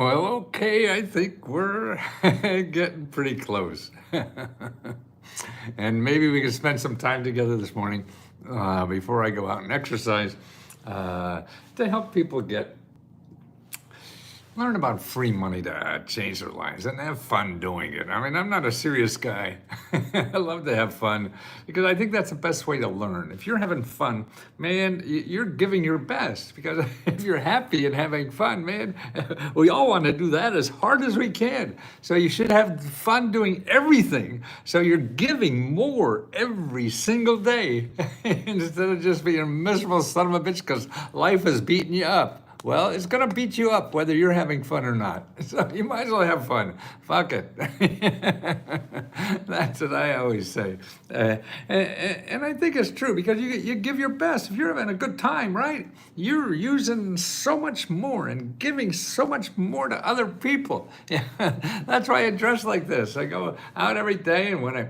Well, okay, I think we're getting pretty close. And maybe we can spend some time together this morning before I go out and exercise to help people learn about free money to change their lives and have fun doing it. I mean, I'm not a serious guy. I love to have fun because I think that's the best way to learn. If you're having fun, man, you're giving your best, because if you're happy and having fun, man, we all want to do that as hard as we can. So you should have fun doing everything. So you're giving more every single day instead of just being a miserable son of a bitch because life is beating you up. Well, it's going to beat you up whether you're having fun or not. So you might as well have fun. Fuck it. That's what I always say. And I think it's true, because you give your best. If you're having a good time, right, you're using so much more and giving so much more to other people. Yeah. That's why I dress like this. I go out every day, and when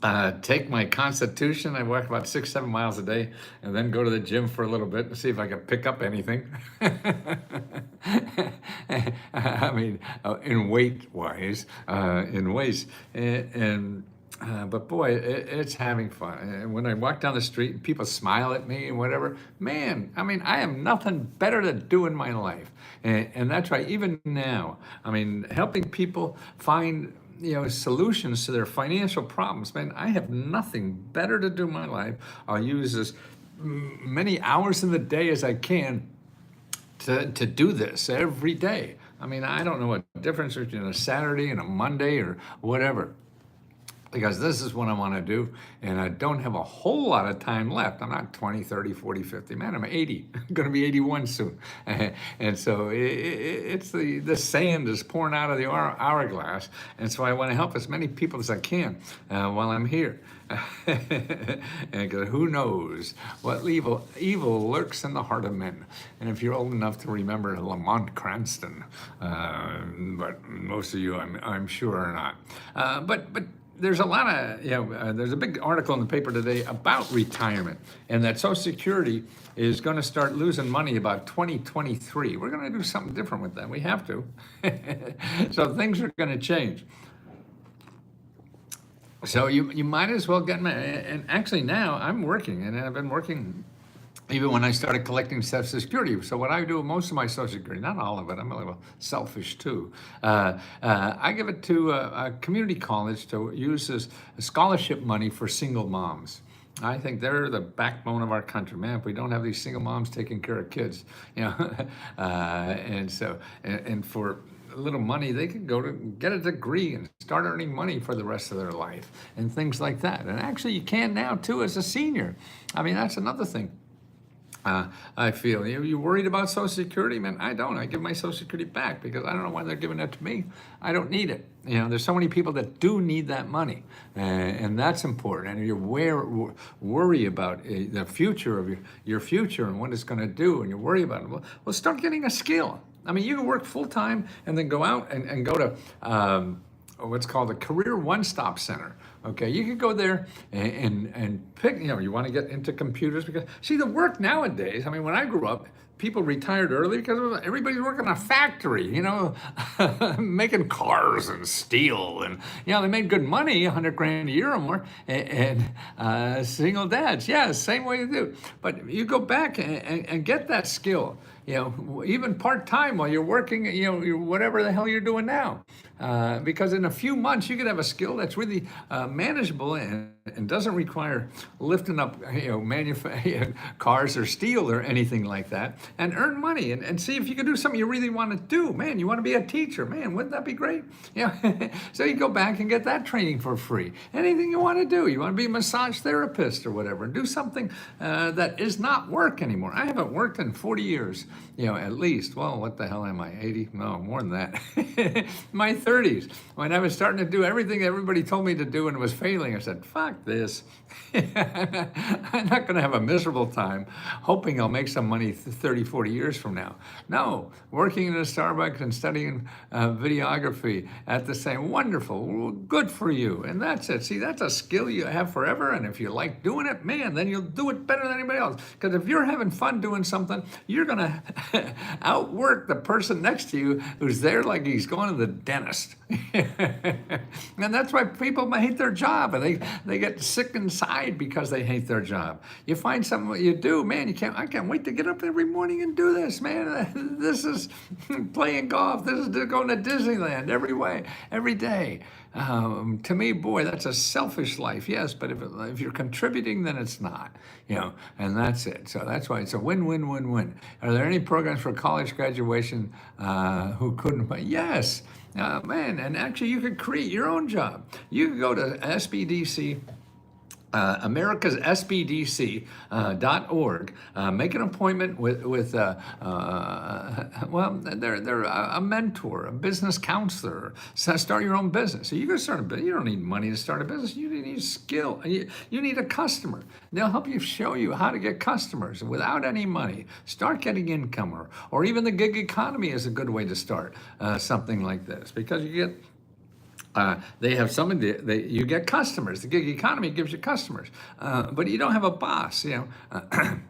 I take my Constitution. I walk about 6-7 miles a day, and then go to the gym for a little bit to see if I can pick up anything. I mean, in weight-wise, in waist, but boy, it's having fun. And when I walk down the street and people smile at me and whatever, man, I mean, I have nothing better to do in my life. And that's right, even now, I mean, helping people find solutions to their financial problems. Man, I have nothing better to do in my life. I'll use as many hours in the day as I can to do this every day. I mean, I don't know what difference between a Saturday and a Monday or whatever, because this is what I want to do, and I don't have a whole lot of time left. I'm not 20, 30, 40, 50. Man, I'm 80. I'm going to be 81 soon. And so it's the sand is pouring out of the hourglass, and so I want to help as many people as I can while I'm here. And who knows what evil lurks in the heart of men. And if you're old enough to remember Lamont Cranston, but most of you I'm sure are not. But there's a lot of, there's a big article in the paper today about retirement, and that Social Security is going to start losing money about 2023. We're going to do something different with that. We have to. So things are going to change. So you might as well get and actually now I'm working, and I've been working even when I started collecting Social Security. So what I do with most of my Social Security, not all of it, I'm a little selfish too, I give it to a community college to use as scholarship money for single moms. I think they're the backbone of our country, man. If we don't have these single moms taking care of kids, and so, and for a little money, they could go to get a degree and start earning money for the rest of their life and things like that. And actually you can now too as a senior. I mean, that's another thing. I feel you worried about Social Security, man. I don't. I give my Social Security back because I don't know why they're giving it to me. I don't need it. There's so many people that do need that money, and that's important. And you worry about the future of your future and what it's going to do, and you worry about it. Well, start getting a skill. I mean, you can work full time and then go out and go to what's called a career one-stop center. Okay, you could go there and pick, you want to get into computers, because see, the work nowadays, I mean, when I grew up, people retired early because everybody's working in a factory, making cars and steel, and they made good money, 100 grand a year or more, and single dads, yeah, same way you do. But you go back and get that skill, even part-time while you're working, whatever the hell you're doing now. Because in a few months you could have a skill that's really manageable and doesn't require lifting up cars or steel or anything like that, and earn money and see if you can do something you really want to do. Man, you want to be a teacher, man, wouldn't that be great? So you go back and get that training for free. Anything you want to do, you want to be a massage therapist or whatever, and do something that is not work anymore. I haven't worked in 40 years, at least. Well, what the hell am I, 80? No, more than that. My 30s, when I was starting to do everything everybody told me to do and was failing, I said, fuck this. I'm not going to have a miserable time hoping I'll make some money 30, 40 years from now. No, working in a Starbucks and studying videography at the same, wonderful, well, good for you. And that's it. See, that's a skill you have forever. And if you like doing it, man, then you'll do it better than anybody else. Because if you're having fun doing something, you're going to outwork the person next to you who's there like he's going to the dentist. And that's why people hate their job, and they get sick inside because they hate their job. You find something what you do, man, I can't wait to get up every morning and do this, man. This is playing golf. This is going to Disneyland every day. To me, boy, that's a selfish life, yes, but if you're contributing, then it's not, and that's it. So that's why it's a win-win-win-win. Are there any programs for college graduation who couldn't? Yes, man, and actually you could create your own job. You could go to SBDC. America's Sba.gov, make an appointment with they're a mentor, a business counselor. So start your own business. So you can start a business. You don't need money to start a business. You need skill. You need a customer. They'll help you, show you how to get customers without any money. Start getting income, or even the gig economy is a good way to start something like this, because you get. They have something you get customers. The gig economy gives you customers, but you don't have a boss, And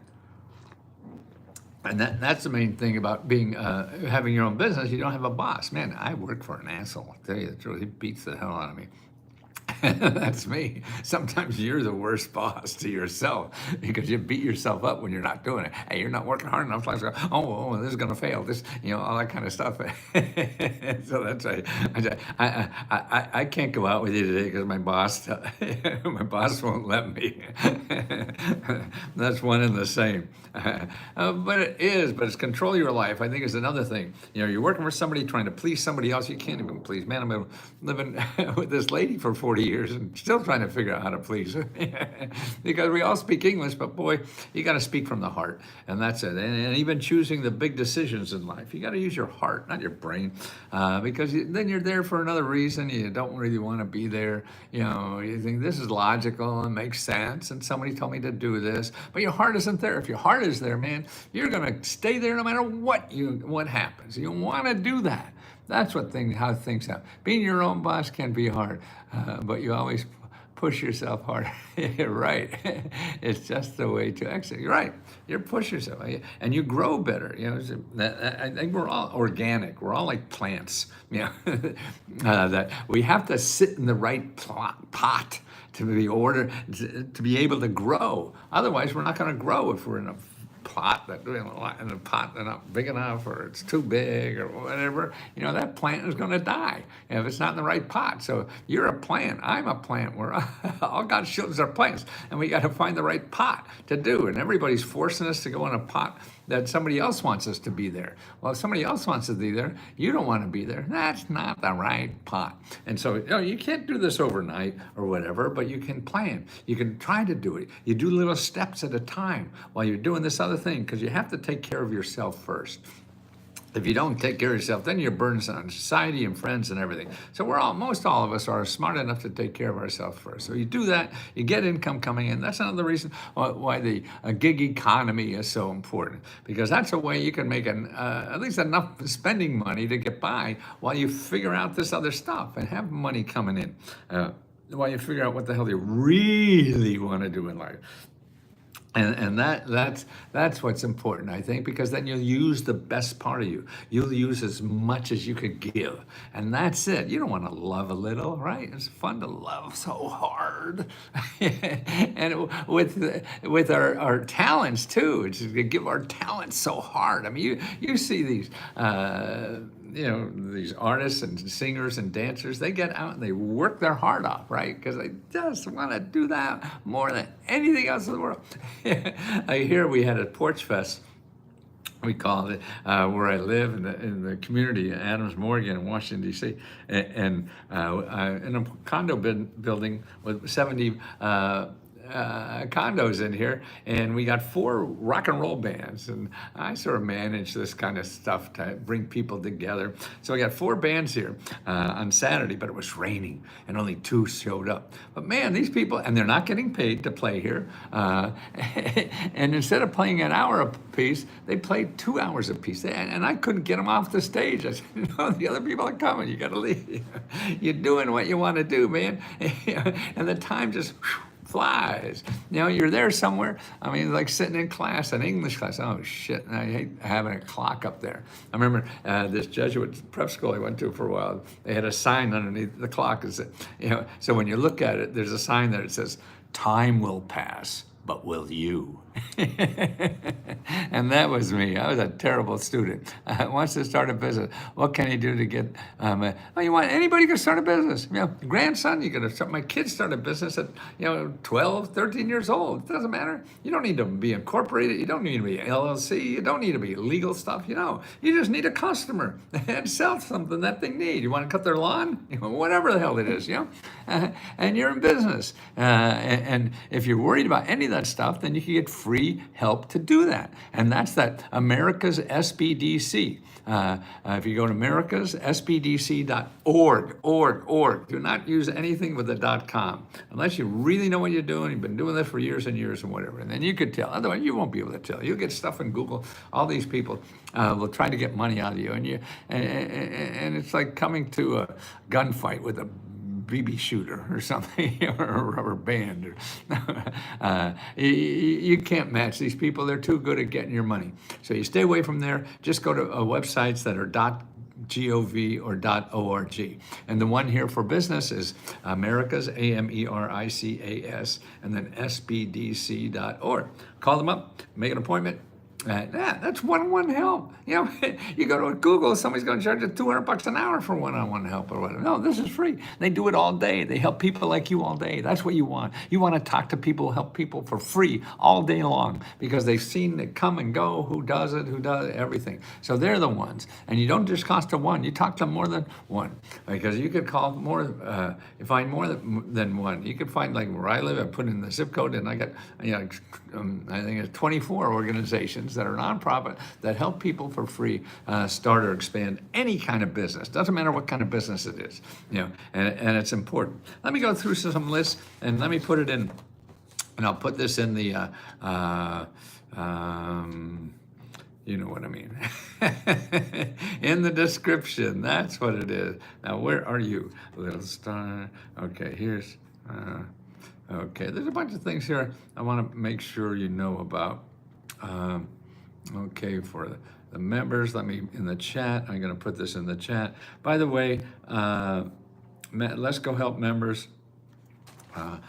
that's the main thing about having your own business. You don't have a boss. Man, I work for an asshole. I'll tell you the truth. He beats the hell out of me. That's me. Sometimes you're the worst boss to yourself because you beat yourself up when you're not doing it. Hey, you're not working hard enough. Like, this is going to fail. This, all that kind of stuff. So that's right. I can't go out with you today because my boss won't let me. That's one and the same. But it's control your life. I think is another thing. You're working for somebody, trying to please somebody else. You can't even please. Man, I've been living with this lady for 40 years and still trying to figure out how to please her. Because we all speak English, but boy, you got to speak from the heart, and that's it. And even choosing the big decisions in life, you got to use your heart, not your brain, because then you're there for another reason. You don't really want to be there. You think this is logical and makes sense, and somebody told me to do this, but your heart isn't there. If your heart is there, man, you're gonna stay there no matter what happens. You want to do that. That's how things happen. Being your own boss can be hard, but you always push yourself hard. Right. It's just the way to exit. You're right. You push yourself, and you grow better. I think we're all organic. We're all like plants. That we have to sit in the right pot to be able to grow. Otherwise, we're not going to grow if we're in a pot that's not big enough, or it's too big, or whatever. That plant is going to die if it's not in the right pot. So you're a plant. I'm a plant. We're all God's children are plants, and we got to find the right pot to do. And everybody's forcing us to go in a pot that somebody else wants us to be there. Well, if somebody else wants to be there, you don't want to be there. That's not the right pot. And so you can't do this overnight or whatever, but you can plan. You can try to do it. You do little steps at a time while you're doing this other thing, because you have to take care of yourself first. If you don't take care of yourself, then you're burdened on society and friends and everything. So most all of us are smart enough to take care of ourselves first. So you do that, you get income coming in. That's another reason why the gig economy is so important, because that's a way you can make at least enough spending money to get by while you figure out this other stuff and have money coming in, while you figure out what the hell you really want to do in life. And that's what's important, I think, because then you'll use the best part of you. You'll use as much as you could give, and that's it. You don't want to love a little, right? It's fun to love so hard, and with our talents too. It's to give our talents so hard. I mean, you see these. These artists and singers and dancers, they get out and they work their heart off, right? Because they just want to do that more than anything else in the world. I hear we had a Porch Fest, we call it, where I live in the community, Adams Morgan in Washington, D.C., and in a condo building with 70 condos in here, and we got 4 rock and roll bands, and I sort of manage this kind of stuff to bring people together. So I got 4 bands here on Saturday, but it was raining and only 2 showed up. But man, these people, and they're not getting paid to play here, and instead of playing an hour a piece, they played 2 hours a piece, and I couldn't get them off the stage. I said, the other people are coming, you got to leave. You're doing what you want to do, man. And the time just flies. You're there somewhere. I mean, like sitting in class, an English class. Oh shit! I hate having a clock up there. I remember this Jesuit prep school I went to for a while. They had a sign underneath the clock. So when you look at it, there's a sign there that says, "Time will pass, but will you?" And that was me. I was a terrible student. Wants to start a business. What can he do to get? Anybody can start a business. Grandson, you can start. My kids start a business at 12, 13 years old. It doesn't matter. You don't need to be incorporated. You don't need to be LLC. You don't need to be legal stuff. You just need a customer and sell something that they need. You want to cut their lawn? Whatever the hell it is. And you're in business. And if you're worried about any of that stuff, then you can get free help to do that. And that's that America's SBDC. If you go to America's SBDC.org, do not use anything with the .com unless you really know what you're doing. You've been doing this for years and years and whatever. And then you could tell. Otherwise, you won't be able to tell. You'll get stuff in Google. All these people will try to get money out of you. And it's like coming to a gunfight with a BB shooter or something, or a rubber band. You can't match these people. They're too good at getting your money. So you stay away from there. Just go to websites that are .gov or .org. And the one here for business is America's, AMERICAS, and then SBDC.org. Call them up, make an appointment. That's one-on-one help. You go to Google, somebody's going to charge you $200 an hour for one-on-one help or whatever. No, this is free. They do it all day. They help people like you all day. That's what you want. You want to talk to people, help people for free all day long because they've seen it come and go, who does everything. So they're the ones. And you don't just cost them one. You talk to more than one because you could call more, you find more than one. You could find, like where I live, I put in the zip code and I got, I think it's 24 organizations that are nonprofit that help people for free start or expand any kind of business. Doesn't matter what kind of business it is, and it's important. Let me go through some lists and let me put it in, and I'll put this in the, you know what I mean, in the description. That's what it is. Now, where are you? Little star. Okay, here's, okay, there's a bunch of things here I want to make sure you know about. Okay, for the members, let me, in the chat, I'm going to put this in the chat. By the way, Let's Go Help members, a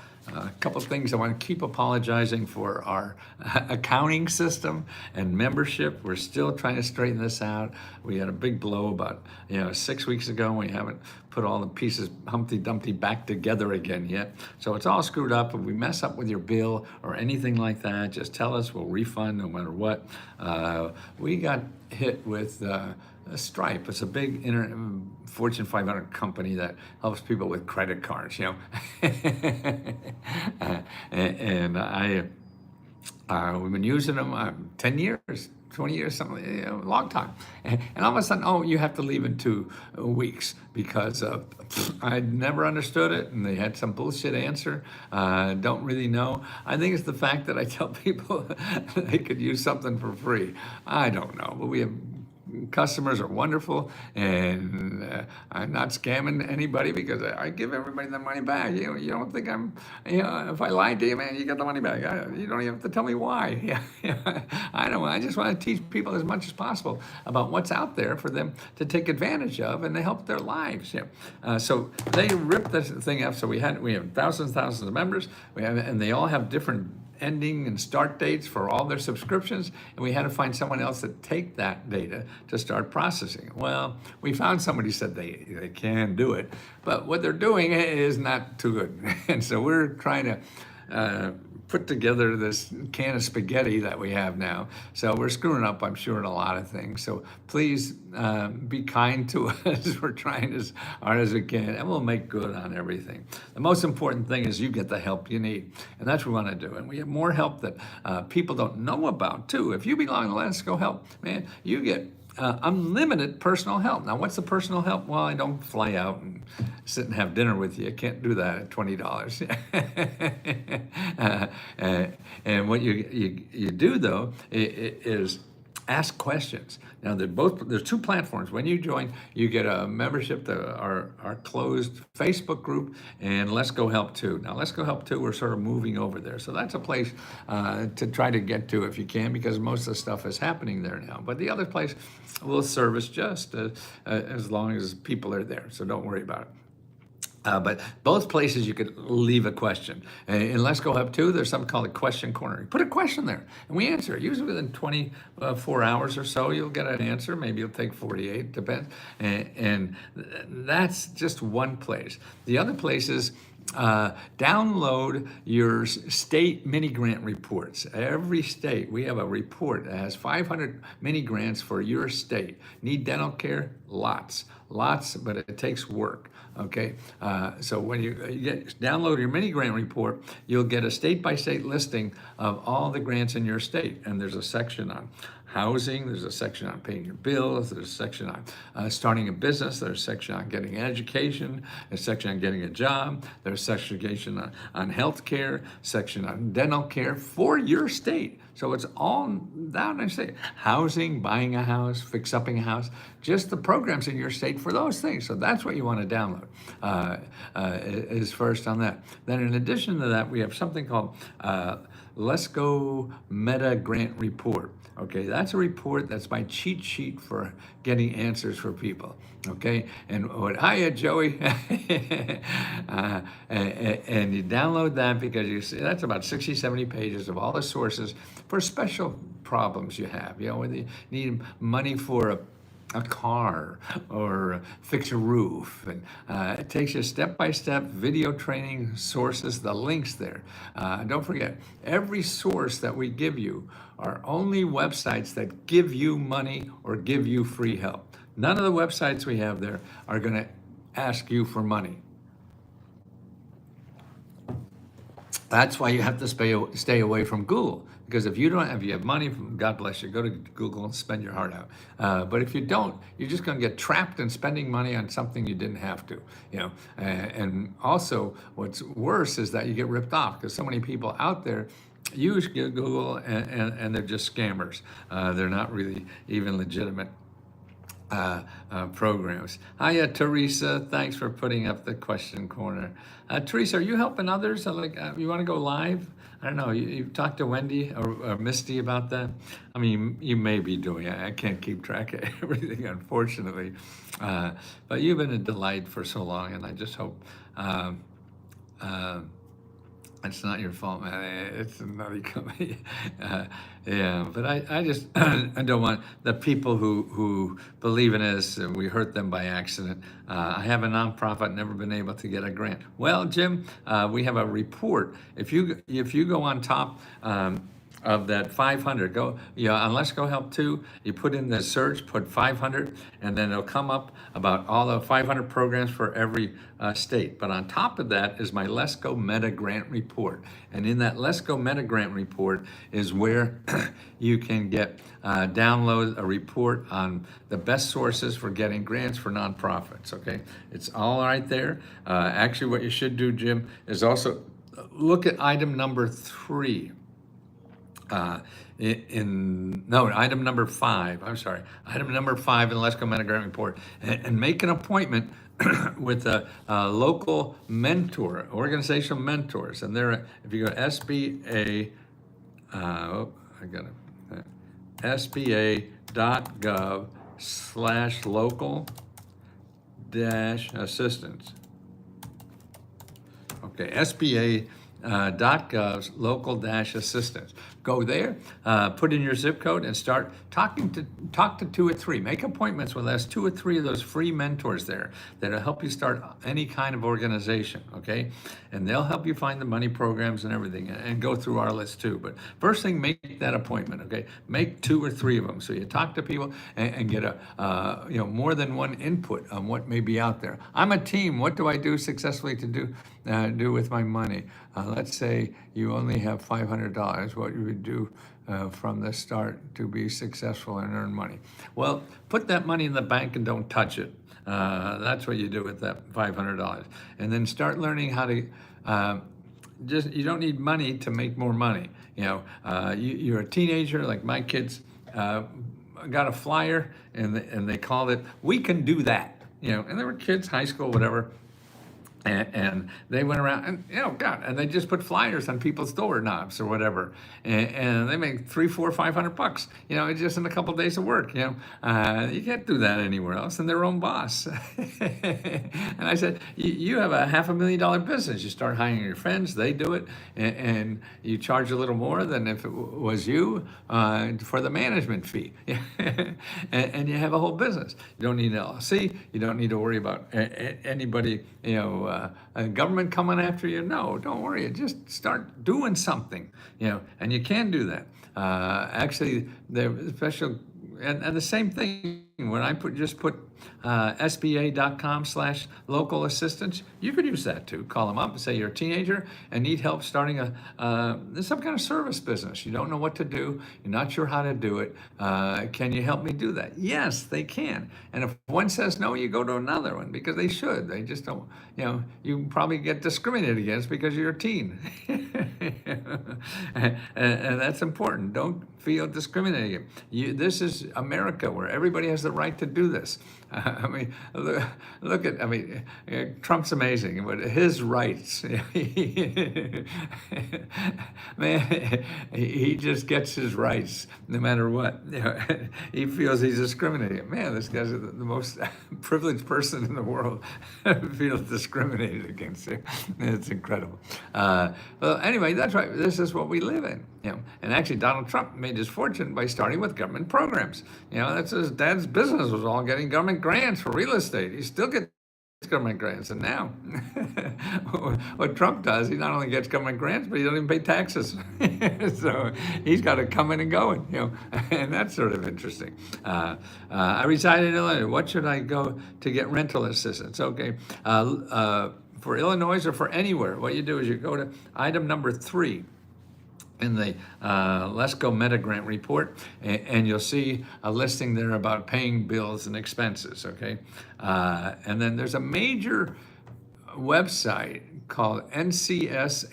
couple of things. I want to keep apologizing for our accounting system and membership. We're still trying to straighten this out. We had a big blow about 6 weeks ago. We haven't put all the pieces Humpty Dumpty back together again yet. So it's all screwed up. If we mess up with your bill or anything like that, just tell us. We'll refund no matter what. We got hit with Stripe. It's a big Fortune 500 company that helps people with credit cards, and we've been using them 10 years, 20 years, something, a long time. And all of a sudden, you have to leave in 2 weeks because I never understood it, and they had some bullshit answer. Don't really know. I think it's the fact that I tell people they could use something for free. I don't know, but we have customers are wonderful, and I'm not scamming anybody because I give everybody the money back. You don't think I'm, if I lied to you, man, you got the money back. You don't even have to tell me why. I don't. I just want to teach people as much as possible about what's out there for them to take advantage of and to help their lives. So they ripped this thing up. So we have thousands of members, and they all have different ending and start dates for all their subscriptions, and we had to find someone else to take that data to start processing it. Well, we found somebody who said they can do it, but what they're doing is not too good. And so we're trying to put together this can of spaghetti that we have now. So we're screwing up, I'm sure, in a lot of things. So please be kind to us. We're trying as hard as we can, and we'll make good on everything. The most important thing is you get the help you need, and that's what we want to do. And we have more help that people don't know about, too. If you belong to Let's Go Help, man, you get unlimited personal help. Now, what's the personal help? Well, I don't fly out and sit and have dinner with you. I can't do that at $20. And what you do, though, is ask questions. Now, there's two platforms. When you join, you get a membership to our closed Facebook group and Let's Go Help 2. Now, Let's Go Help 2, we're sort of moving over there. So that's a place to try to get to if you can, because most of the stuff is happening there now. But the other place will service just as long as people are there. So don't worry about it. But both places you could leave a question. In Let's Go Up 2, there's something called a question corner. You put a question there, and we answer it. Usually within 24 hours or so, you'll get an answer. Maybe it'll take 48, depends. And that's just one place. The other place is download your state mini grant reports. Every state, we have a report that has 500 mini grants for your state. Need dental care? Lots, but it takes work. Okay, so when you download your mini grant report, you'll get a state-by-state listing of all the grants in your state, and there's a section on housing, there's a section on paying your bills, there's a section on starting a business, there's a section on getting an education, there's a section on getting a job, there's a section on health care, section on dental care for your state. So it's all down in state. Housing, buying a house, fix-upping a house, just the programs in your state for those things. So that's what you want to download is first on that. Then in addition to that, we have something called Let's Go Meta Grant Report. Okay, that's a report that's my cheat sheet for getting answers for people. Okay, and hiya Joey, and you download that because you see that's about 60, 70 pages of all the sources for special problems you have. You know, whether you need money for a car or fix a roof, and it takes you step-by-step video training sources, the links there. Don't forget, every source that we give you are only websites that give you money or give you free help. None of the websites we have there are going to ask you for money. That's why you have to stay away from Google. Because if you have money, God bless you, go to Google and spend your heart out. But if you don't, you're just going to get trapped in spending money on something you didn't have to. You know, and also what's worse is that you get ripped off because so many people out there use Google and they're just scammers. They're not really even legitimate programs. Hiya, Teresa. Thanks for putting up the question corner. Teresa, are you helping others? You want to go live? I don't know. You've talked to Wendy or Misty about that? I mean, you may be doing it. I can't keep track of everything, unfortunately. But you've been a delight for so long, and I just hope it's not your fault, man. It's a nutty company. Yeah, but I just I don't want the people who believe in us and we hurt them by accident. I have a nonprofit, never been able to get a grant. Well, Jim, we have a report. If you go on top of that 500, on Let's Go Help 2, you put in the search, put 500, and then it'll come up about all the 500 programs for every state. But on top of that is my Let's Go Meta Grant Report. And in that Let's Go Meta Grant Report is where you can download a report on the best sources for getting grants for nonprofits, okay? It's all right there. Actually, what you should do, Jim, is also look at item number 3. Item number 5, I'm sorry, item number 5 in the Let's Go Meta Grant Report, and make an appointment with a local mentor, organizational mentors, and there, if you go to Sba.gov/local-assistance. Okay, Sba.gov's local-assistance. Go there, put in your zip code, and talk to 2 or 3. Make appointments with us, 2 or 3 of those free mentors there that'll help you start any kind of organization, okay? And they'll help you find the money programs and everything, and go through our list too. But first thing, make that appointment, okay? Make 2 or 3 of them so you talk to people and get more than one input on what may be out there. I'm a team. What do I do successfully to do with my money? Let's say you only have $500. What you would do from the start to be successful and earn money? Well, put that money in the bank and don't touch it. That's what you do with that $500. And then start learning how to you don't need money to make more money. You're a teenager, like my kids got a flyer, and they called it "We Can Do That," and there were kids, high school, whatever. And they went around and God, and they just put flyers on people's doorknobs or whatever, and they make $300, $400, just in a couple of days of work. You can't do that anywhere else, and their own boss. And I said, you have a $500,000 business. You start hiring your friends, they do it, and you charge a little more than if it was you for the management fee, and you have a whole business. You don't need an LLC. You don't need to worry about anybody, government coming after you. No, don't worry. Just start doing something, and you can do that. Actually, the special, and the same thing when I put Sba.gov/local assistance, you could use that too. Call them up and say you're a teenager and need help starting some kind of service business. You don't know what to do. You're not sure how to do it. Can you help me do that? Yes, they can. And if one says no, you go to another one because they should. They just don't. You probably get discriminated against because you're a teen, and that's important. Don't feel discriminated. This is America, where everybody has the right to do this. I mean, look at, Trump's amazing, but his rights, man, he just gets his rights no matter what. He feels he's discriminated. Man, this guy's the most privileged person in the world. Feels discriminated against. It's incredible. Well, anyway, that's right. This is what we live in. And actually, Donald Trump made his fortune by starting with government programs. That's his dad's business, was all getting government grants for real estate. He still gets government grants, and now what Trump does, he not only gets government grants, but he doesn't even pay taxes. So he's got it coming and going, and that's sort of interesting. I reside in Illinois. What should I go to get rental assistance? Okay, for Illinois or for anywhere, what you do is you go to item number 3 in the Let's Go Meta Grant report, and you'll see a listing there about paying bills and expenses, okay? And then there's a major website called ncsha.org,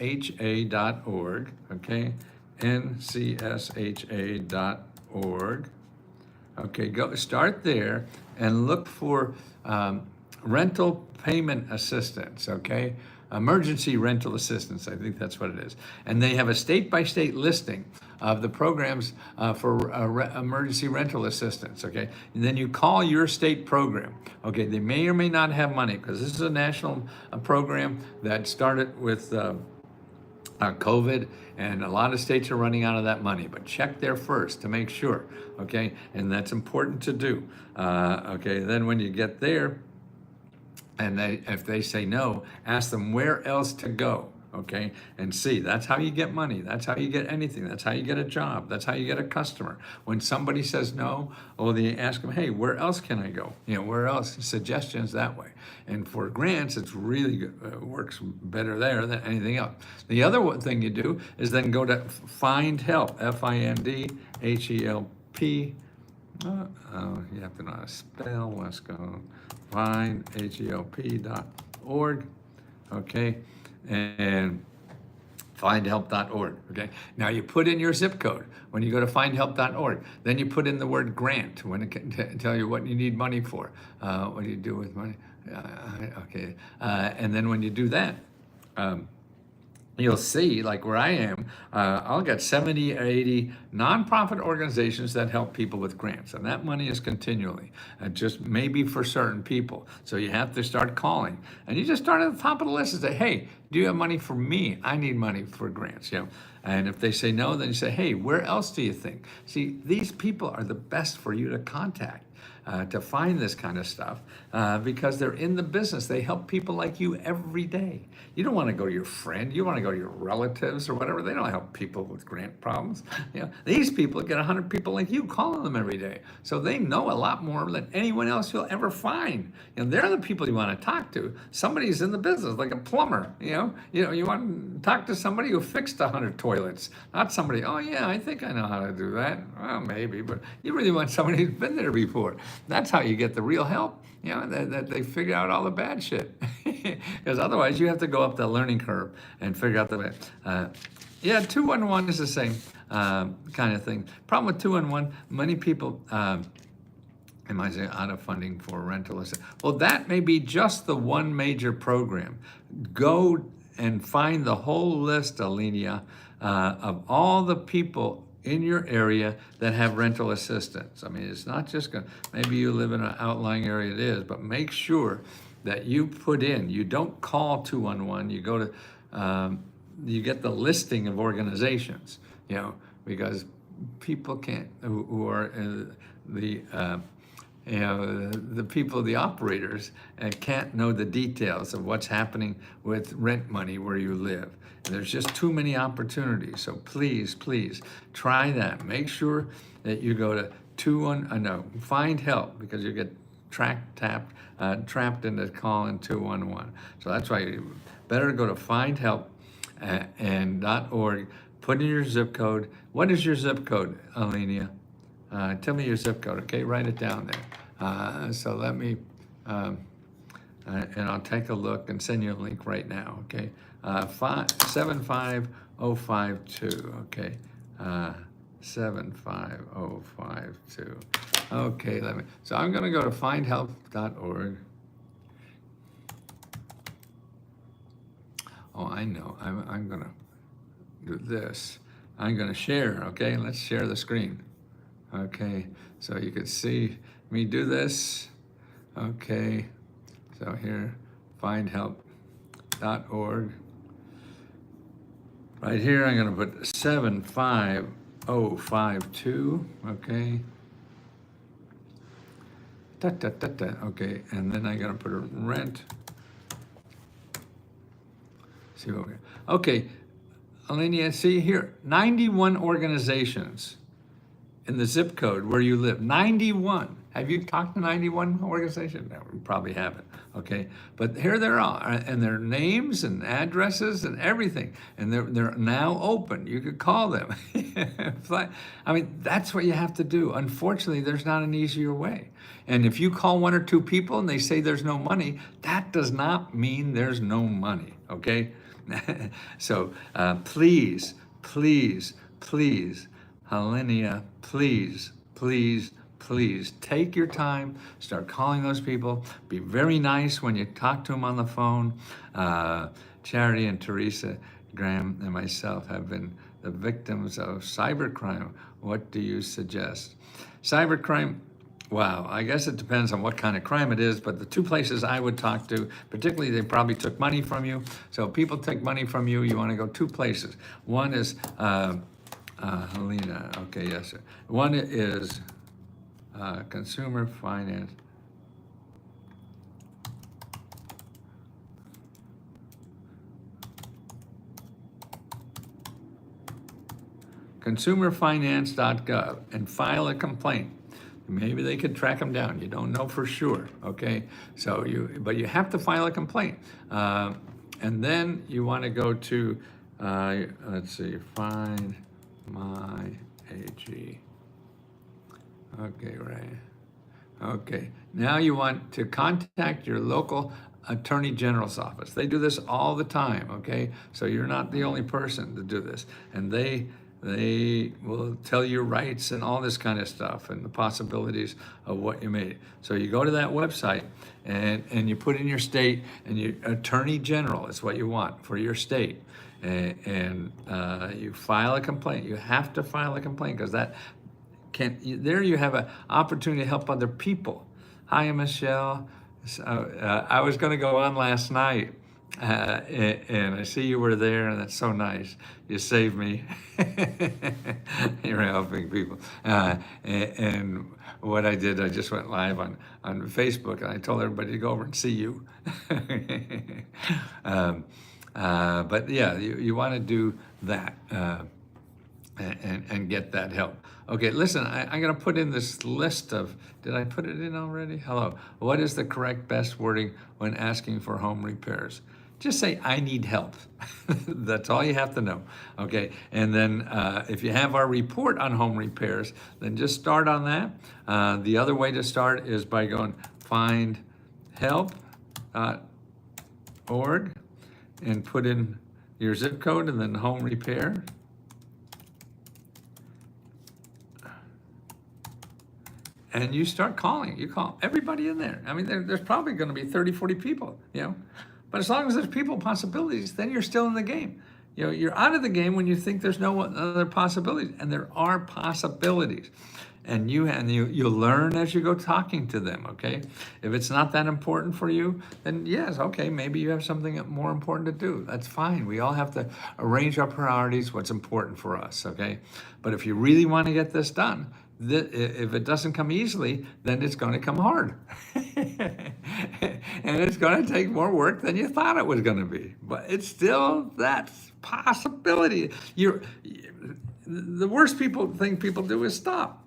okay? ncsha.org. Okay, go start there and look for rental payment assistance, okay? Emergency rental assistance, I think that's what it is. And they have a state-by-state listing of the programs for emergency rental assistance, okay? And then you call your state program, okay? They may or may not have money, because this is a national program that started with COVID, and a lot of states are running out of that money, but check there first to make sure, okay? And that's important to do. Okay, then when you get there, and if they say no, ask them where else to go, okay? And see, that's how you get money. That's how you get anything. That's how you get a job. That's how you get a customer. When somebody says no, they ask them, hey, where else can I go? Where else? Suggestions that way. And for grants, it's really good. It works better there than anything else. The other thing you do is then go to Find Help, FINDHELP. You have to know how to spell. Let's go findhelp.org, okay, and findhelp.org, okay. Now you put in your zip code when you go to findhelp.org. Then you put in the word grant when it can tell you what you need money for. What do you do with money? Okay, and then when you do that, you'll see, like where I am, I'll get 70 or 80 nonprofit organizations that help people with grants. And that money is continually, just maybe for certain people. So you have to start calling. And you just start at the top of the list and say, hey, do you have money for me? I need money for grants. And if they say no, then you say, hey, where else do you think? See, these people are the best for you to contact. To find this kind of stuff because they're in the business. They help people like you every day. You don't want to go to your friend. You want to go to your relatives or whatever. They don't help people with grant problems. These people get 100 people like you calling them every day. So they know a lot more than anyone else you'll ever find. They're the people you want to talk to. Somebody's in the business, like a plumber. You want to talk to somebody who fixed 100 toilets, not somebody, oh yeah, I think I know how to do that. Well, maybe, but you really want somebody who's been there before. That's how you get the real help, that they figure out all the bad shit. Because otherwise you have to go up the learning curve and figure out the, 211 is the same. kind of thing. Problem with 2-in-1, many people, am I saying out of funding for rental assistance? Well, that may be just the one major program. Go and find the whole list, Alenia, of all the people in your area that have rental assistance. I mean, it's not just going, maybe you live in an outlying area, it is, but make sure that you put in, you don't call 211, you go to, you get the listing of organizations, you know, because people can't, who are you know, the people, the operators, can't know the details of what's happening with rent money where you live. There's just too many opportunities. So please, please try that. Make sure that you go to find help, because you get trapped into calling 211. So that's why you better go to findhelp and .org. Put in your zip code. What is your zip code, Alenia? Tell me your zip code, okay? Write it down there. So let me, and I'll take a look and send you a link right now, okay? 75052, okay? 75052. Okay, so I'm gonna go to findhelp.org. Oh, I know, I'm gonna do this. I'm gonna share, okay? Let's share the screen. Okay, so you can see me do this. Okay, so here, findhelp.org. Right here, I'm gonna put 75052, okay? Okay, and then I'm gonna put a rent. See what we, okay, Alenia, see here, 91 organizations in the zip code where you live. 91. Have you talked to 91 organizations? No, we probably haven't. Okay, but here they are, and their names and addresses and everything, and they're now open. You could call them. I mean, that's what you have to do. Unfortunately, there's not an easier way. And if you call 1 or 2 people and they say there's no money, that does not mean there's no money. Okay, so please, please, please. Alenia, please, please, please take your time, start calling those people, be very nice when you talk to them on the phone. Charity and Teresa Graham and myself have been the victims of cybercrime. What do you suggest? Cybercrime, wow, I guess it depends on what kind of crime it is, but the 2 places I would talk to, particularly they probably took money from you. So if people take money from you, you want to go 2 places. One is, Helena, okay, yes, sir. One is consumer finance. Consumerfinance.gov and file a complaint. Maybe they could track them down. You don't know for sure, okay? So but you have to file a complaint. And then you want to go to, let's see, find my AG. Okay, right. Okay, now you want to contact your local Attorney General's office. They do this all the time, okay? So you're not the only person to do this. And they will tell you rights and all this kind of stuff and the possibilities of what you made. So you go to that website and you put in your state, and your Attorney General is what you want for your state. And you file a complaint. You have to file a complaint, because that there you have an opportunity to help other people. Hi, Michelle. So, I was going to go on last night, and I see you were there, and that's so nice. You saved me. You're helping people. And what I did, I just went live on Facebook, and I told everybody to go over and see you. But yeah, you want to do that and get that help. Okay, listen, I'm going to put in this list of, did I put it in already? Hello. What is the correct best wording when asking for home repairs? Just say, I need help. That's all you have to know. Okay, and then if you have our report on home repairs, then just start on that. The other way to start is by going findhelp.org and put in your zip code and then home repair. and you start calling. You call everybody in there. I mean, there's probably going to be 30, 40 people, But as long as there's people possibilities, then you're still in the game. You're out of the game when you think there's no other possibilities, and there are possibilities. And you'll learn as you go talking to them, okay? If it's not that important for you, then yes, okay, maybe you have something more important to do. That's fine. We all have to arrange our priorities, what's important for us, okay? But if you really want to get this done, if it doesn't come easily, then it's going to come hard. And it's going to take more work than you thought it was going to be. But it's still that possibility. The worst thing people do is stop.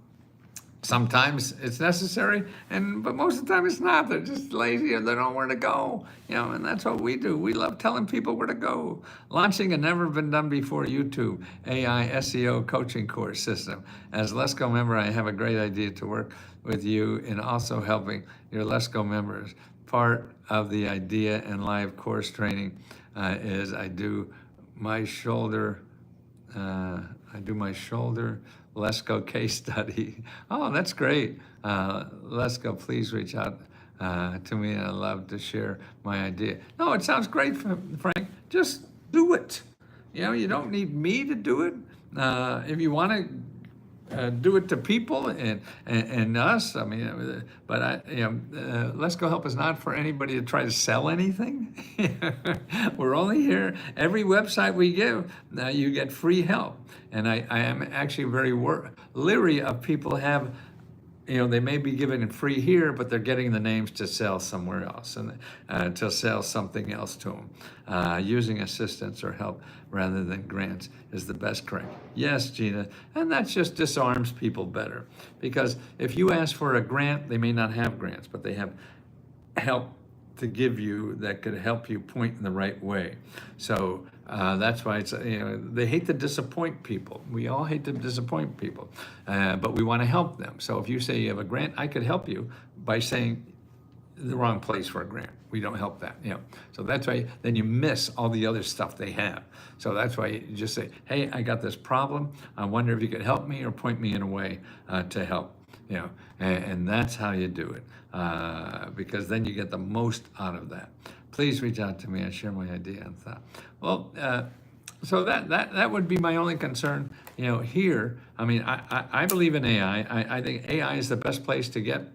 Sometimes it's necessary, but most of the time it's not. They're just lazy and they don't know where to go. And that's what we do. We love telling people where to go. Launching a never been done before YouTube AI SEO coaching course system. As a Let's Go member, I have a great idea to work with you in also helping your Let's Go members. Part of the idea and live course training is I do my shoulder Let's Go case study. Oh, that's great. Let's Go, please reach out to me, and I'd love to share my idea. No, it sounds great, Frank. Just do it. You don't need me to do it. If you want to do it to people and us, Let's Go Help is not for anybody to try to sell anything. We're only here. Every website we give, you get free help. And I am actually very leery of people they may be given it free here, but they're getting the names to sell somewhere else and to sell something else to them. Using assistance or help rather than grants is the best correct. Yes, Gina, and that just disarms people better. Because if you ask for a grant, they may not have grants, but they have help to give you that could help you point in the right way. So that's why they hate to disappoint people. We all hate to disappoint people, but we want to help them. So if you say you have a grant, I could help you by saying the wrong place for a grant. We don't help that. So that's why then you miss all the other stuff they have. So that's why you just say, hey, I got this problem. I wonder if you could help me or point me in a way to help. And that's how you do it, because then you get the most out of that. Please reach out to me and share my idea and thought. Well, so that would be my only concern, here. I mean, I believe in AI. I think AI is the best place to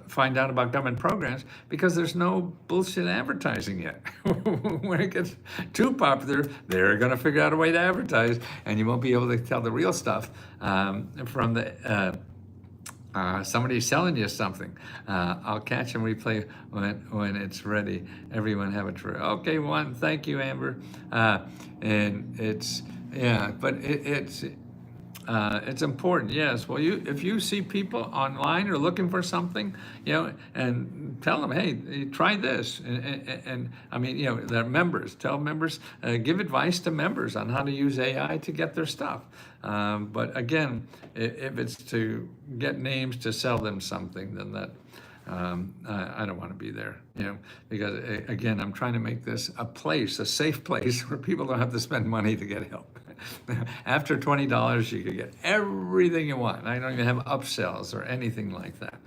find out about government programs, because there's no bullshit advertising yet. When it gets too popular, they're going to figure out a way to advertise, and you won't be able to tell the real stuff from the somebody selling you something. I'll catch and replay when it's ready. Everyone have a true. Okay, thank you, Amber. And it's it's important, yes. Well, if you see people online or looking for something, and tell them, hey, try this. And they're members. Tell members, give advice to members on how to use AI to get their stuff. But again, if it's to get names to sell them something, then that I don't want to be there, because again, I'm trying to make this a safe place where people don't have to spend money to get help. After $20, you could get everything you want. I don't even have upsells or anything like that.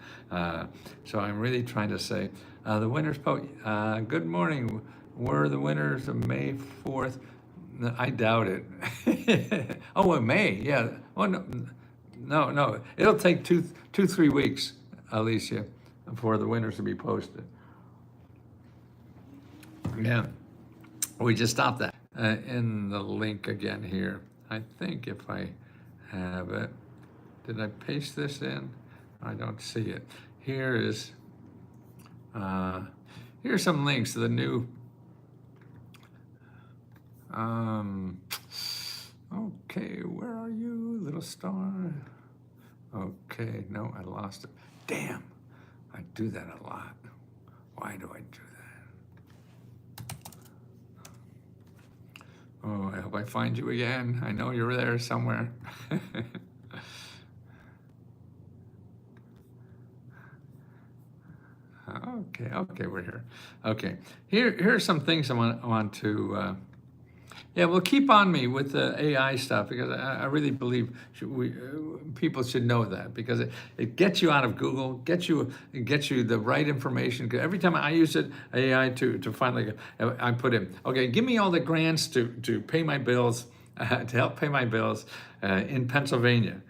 So I'm really trying to say, the winners, good morning. Were the winners of May 4th? I doubt it. Oh, in May, yeah. Oh, no. It'll take 3 weeks, Alicia, for the winners to be posted. Yeah, we just stopped that. In the link again here. I think if I have it, did I paste this in? I don't see it. Here's some links to the new. Okay, where are you, little star? Okay, no, I lost it. Damn, I do that a lot. Why do I do that? Oh, I hope I find you again. I know you're there somewhere. Okay, we're here. Okay, here are some things I want to Yeah, well, keep on me with the AI stuff because I really believe people should know that because it gets you out of Google, it gets you the right information. 'Cause every time I use it, AI to finally, I put in, okay, give me all the grants to pay my bills, to help pay my bills in Pennsylvania,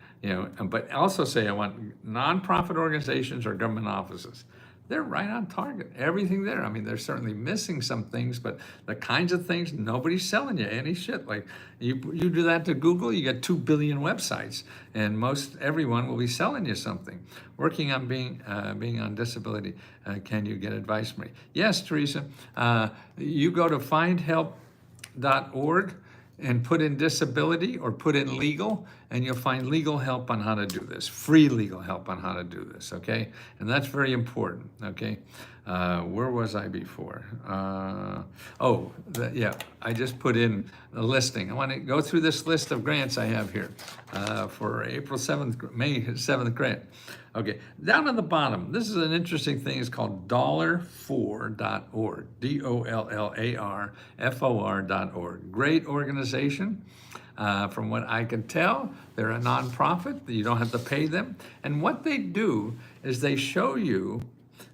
but also say I want nonprofit organizations or government offices. They're right on target. Everything there. I mean, they're certainly missing some things, but the kinds of things nobody's selling you any shit. Like you do that to Google, you get 2 billion websites, and most everyone will be selling you something. Working on being on disability. Can you get advice from me? Yes, Teresa. You go to findhelp.org and put in disability or put in legal, and you'll find legal help on how to do this, free legal help on how to do this, okay? And that's very important, okay? Where was I before? Yeah, I just put in a listing. I want to go through this list of grants I have here for April 7th, May 7th grant. Okay, down at the bottom, this is an interesting thing. It's called dollar4.org, dollarfor.org. Great organization. From what I can tell, they're a nonprofit. You don't have to pay them. And what they do is they show you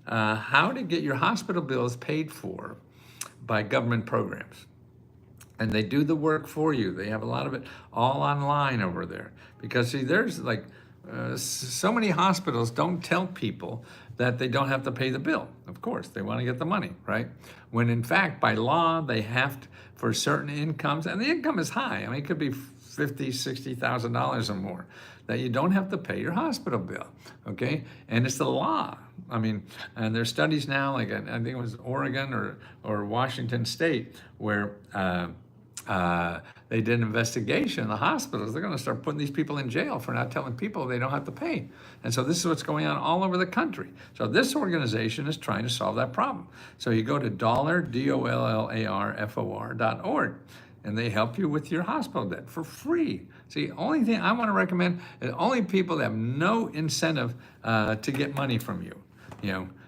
how to get your hospital bills paid for by government programs. And they do the work for you. They have a lot of it all online over there. Because see, there's like so many hospitals don't tell people that they don't have to pay the bill. Of course, they want to get the money, right? When in fact, by law, they have to, for certain incomes, and the income is high. I mean, it could be $50,000, $60,000 or more, that you don't have to pay your hospital bill, okay? And it's the law. I mean, and there's studies now, like I think it was Oregon or Washington State, where they did an investigation in the hospitals. They're going to start putting these people in jail for not telling people they don't have to pay. And so this is what's going on all over the country. So this organization is trying to solve that problem. So you go to dollarfor.org, and they help you with your hospital debt for free. See, only thing I want to recommend is only people that have no incentive to get money from you.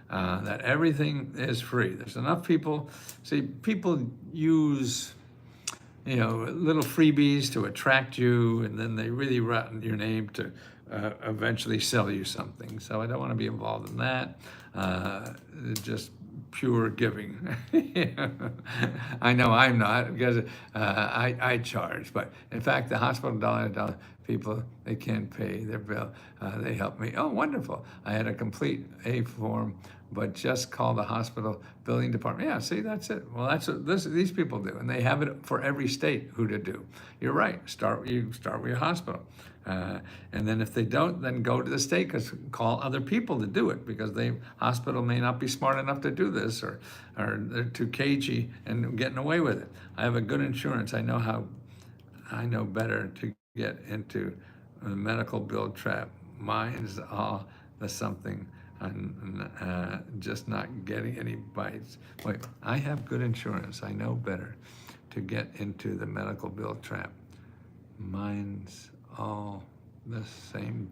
That everything is free. There's enough people. See, people use little freebies to attract you, and then they really rotten your name to eventually sell you something. So I don't want to be involved in that. Just pure giving. I know I'm not because I charge, but in fact, the hospital dollar people, they can't pay their bill. They help me. Oh, wonderful. I had a complete A form, but just call the hospital billing department. Yeah, see, that's it. Well, that's what these people do, and they have it for every state who to do. You're right. Start with your hospital, and then if they don't, then go to the state, because call other people to do it, because the hospital may not be smart enough to do this, or they're too cagey and getting away with it. I have a good insurance. I know better to get into a medical bill trap. Mine's all the something. I'm just not getting any bites. Wait, I have good insurance. I know better to get into the medical bill trap. Mine's all the same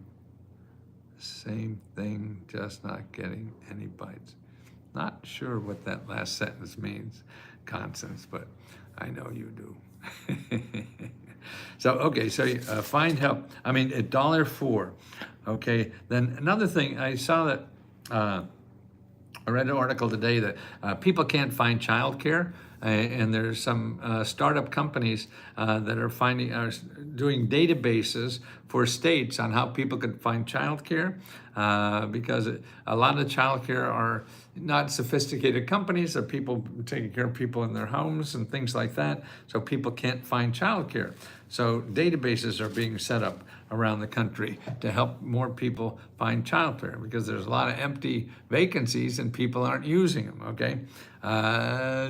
thing, just not getting any bites. Not sure what that last sentence means, Constance, but I know you do. So, okay, so find help. I mean, $1.04. Okay, then another thing, I saw that, I read an article today that people can't find childcare, and there's some startup companies that are doing databases for states on how people could find childcare, because a lot of childcare are not sophisticated companies, or people taking care of people in their homes and things like that, so people can't find childcare. So databases are being set up around the country to help more people find childcare, because there's a lot of empty vacancies and people aren't using them, okay?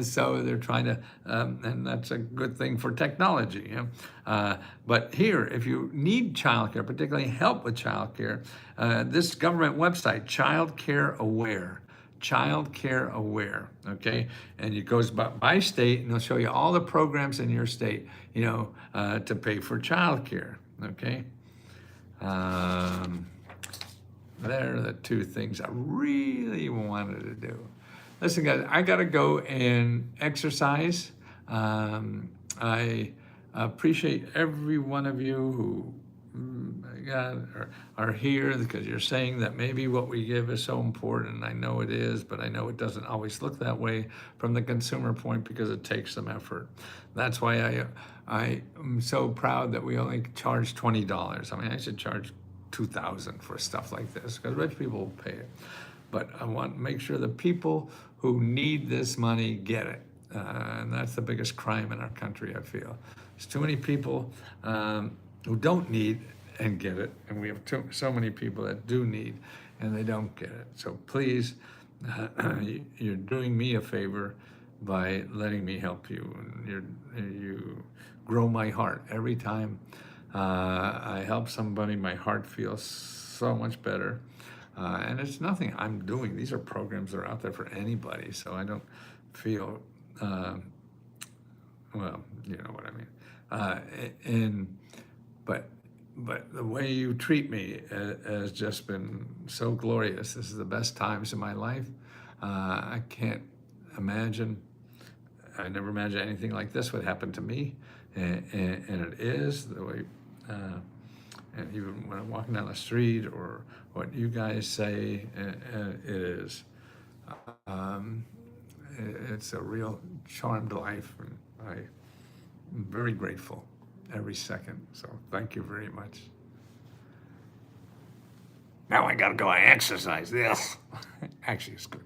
So they're trying to, and that's a good thing for technology. But here, if you need childcare, particularly help with childcare, this government website, Child Care Aware, okay? And it goes by state, and it'll show you all the programs in your state, to pay for childcare, okay? There are the two things I really wanted to do. Listen, guys, I gotta go and exercise. I appreciate every one of you who are here because you're saying that maybe what we give is so important. I know it is, but I know it doesn't always look that way from the consumer point because it takes some effort. That's why I am so proud that we only charge $20. I mean, I should charge $2,000 for stuff like this because rich people will pay it. But I want to make sure the people who need this money get it. And that's the biggest crime in our country, I feel. There's too many people who don't need and get it, and we have so many people that do need and they don't get it. So please, you're doing me a favor by letting me help you. And you grow my heart. Every time I help somebody, my heart feels so much better. And it's nothing I'm doing. These are programs that are out there for anybody, so I don't feel, well, you know what I mean. But the way you treat me has just been so glorious. This is the best times in my life. I can't imagine, I never imagined anything like this would happen to me. And it is the way, and even when I'm walking down the street or what you guys say, it is. It's a real charmed life, and I'm very grateful every second. So thank you very much. Now I gotta go and exercise this. Actually, it's good.